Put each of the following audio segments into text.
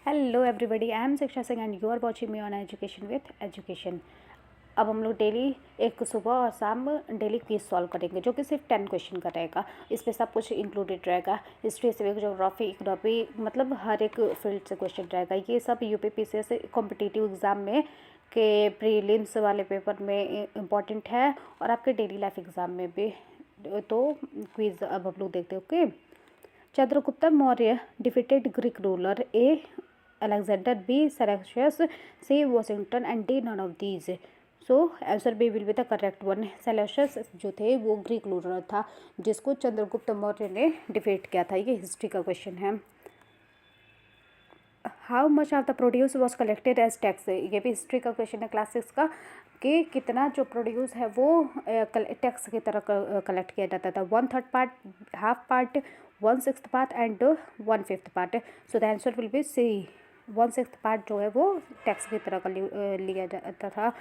Hello everybody, I am Shiksha Singh and you are watching me on education with education. अब हम लोग daily एक सुबह और शाम डेली क्विज सॉल्व करेंगे जो कि सिर्फ 10 क्वेश्चन का रहेगा। इसमें सब कुछ इंक्लूडेड रहेगा, हिस्ट्री, सिविक, ज्योग्राफी, इकोनॉमी, मतलब हर एक फील्ड से क्वेश्चन रहेगा। ये सब यूपीपीसीएस कॉम्पिटिटिव एग्ज़ाम में के प्रीलिम्स वाले पेपर में इम्पॉर्टेंट है और आपके डेली लाइफ एग्ज़ाम में भी। तो क्विज अब हम लोग देखते हैं। Okay, Chandragupta Maurya defeated Greek ruler A Alexander, B. Syracuse, C. Washington and D. none of these. So answer B will be the correct one. Syracuse जो थे वो ग्रीक रूलर था जिसको चंद्रगुप्त मौर्य ने डिफीट किया था। ये हिस्ट्री का क्वेश्चन है। How much of the produce was collected as tax, ये भी हिस्ट्री का क्वेश्चन है क्लास 6 का, कि कितना जो प्रोड्यूस है वो टैक्स की तरह कलेक्ट किया जाता था। 1/3 part, half part, 1/6 part and 1/5 part. So the answer will be C, 1/6 part जो है वो टैक्स की तरह का लिया जाता था।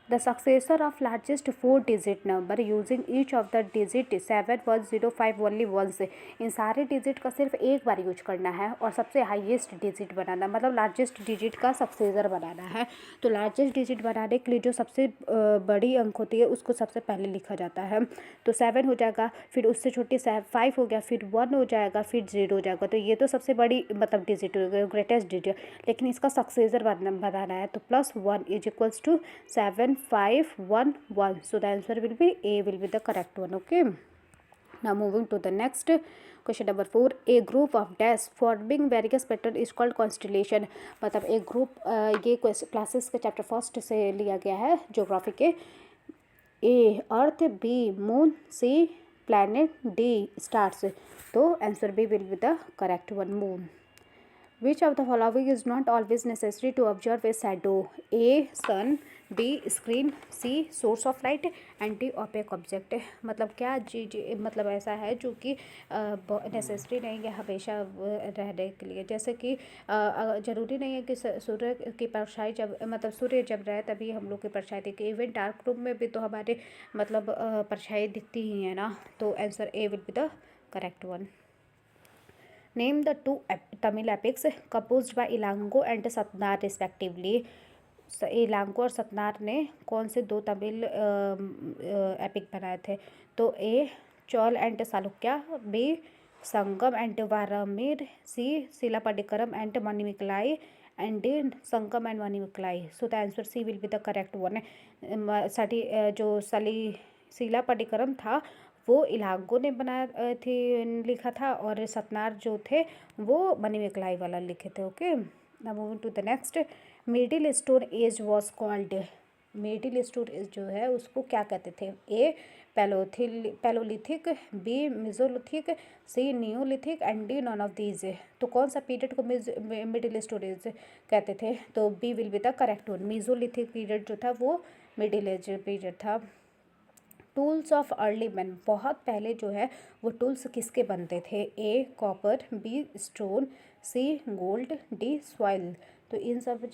The successor of largest 4 digit number using each of the digit 7 1 0 5 only once, इन सारे डिजिट का सिर्फ एक बार यूज करना है और सबसे हाईएस्ट डिजिट बनाना, मतलब लार्जेस्ट डिजिट का सक्सेसर बनाना है। तो लार्जेस्ट डिजिट बनाने के लिए जो सबसे बड़ी अंक होती है उसको सबसे पहले लिखा जाता है। तो 7 हो जाएगा, फिर उससे छोटी 5 हो गया, फिर 1 हो जाएगा, फिर 0 हो जाएगा। तो ये तो सबसे बड़ी मतलब डिजिट हो गया, ग्रेटेस्ट डिजिट, लेकिन इसका सक्सेसर बनाना है। तो +1 is equals to 7 5 1 1. So the answer will be A will be the correct one. Okay, now moving to the next question number 4. A group of dash forming various pattern is called constellation. मतलब एक group, ये classes के chapter first से लिया गया है geography के। A earth, B moon, C planet, D stars. तो answer B will be the correct one, moon. Which of the following is not always necessary to observe a shadow? A sun, B screen, C source of light and D opaque object। मतलब क्या चीज, मतलब ऐसा है जो कि necessary नहीं है हमेशा रहने के लिए। जैसे कि ज़रूरी नहीं है कि सूर्य की परछाई जब, मतलब सूर्य जब रहे तभी हम लोग की परछाई दिखे। इवन डार्क रूम में भी तो हमारे मतलब परछाई दिखती ही है ना। तो answer A will be the correct one. Name the 2 Tamil epics composed by Ilango and Sattanar respectively. Ilango और सतनार ने कौन से 2 तमिल एपिक बनाए थे? तो A Chola and Chalukya, B Sangam and वारामिर, C Silappatikaram and Manimekalai and D Sangam and Manimekalai. So the answer C will be the correct one. जो शिलापट्टिकरम था वो इलांगो ने बनाया थी, लिखा था, और सतनार जो थे वो मणिमेकलाई वाला लिखे थे। Okay, now moving to the next. Middle stone age was called, middle stone age जो है उसको क्या कहते थे? A palaeolithic, B mesolithic, C neolithic and D none of these. तो कौन सा पीरियड को मिडिल स्टोन एज कहते थे? तो B will be the correct one. Mesolithic period जो था वो मिडिल एज पीरियड था। टूल्स ऑफ अर्ली मैन, बहुत पहले जो है वो टूल्स किसके बनते थे? A copper, B stone, C gold, D soil. तो इन सब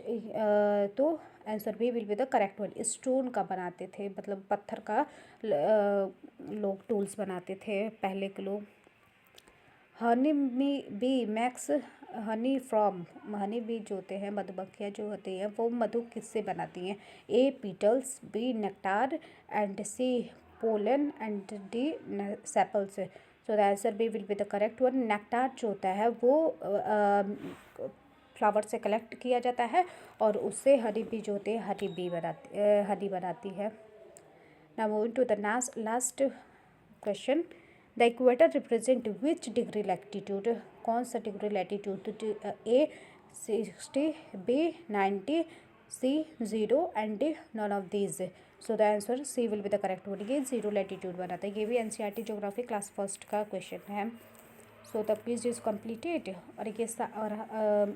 तो answer B will be the correct one. Stone का बनाते थे, मतलब पत्थर का लोग टूल्स बनाते थे पहले के लोग। Honey bee max honey from, honey bee जो होते हैं, मधुमक्खियाँ जो होती हैं वो मधु किससे बनाती हैं? A petals, B nectar and C pollen and D sepals. So the answer B will be the correct one. Nectar जो होता है वो फ्लावर से कलेक्ट किया जाता है और उससे हनी बी जो होते हैं हनी बनाती है। Now moving to the last question. The equator represent which degree latitude, कौन सा degree latitude? A 60, B 90, C 0 and D none of these. So the answer C will be the correct one. ये 0 latitude बनाता है। ये भी NCERT geography class first का question है। So the quiz is completed. और ये और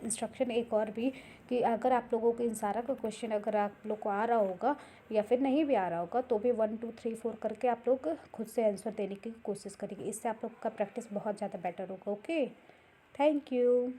इंस्ट्रक्शन एक और भी, कि अगर आप लोगों को इन सारा का क्वेश्चन अगर आप लोग को आ रहा होगा या फिर नहीं भी आ रहा होगा तो भी 1 2 3 4 करके आप लोग खुद से आंसर देने की कोशिश करेंगे। इससे आप लोग का प्रैक्टिस बहुत ज़्यादा बेटर होगा। Okay, thank you.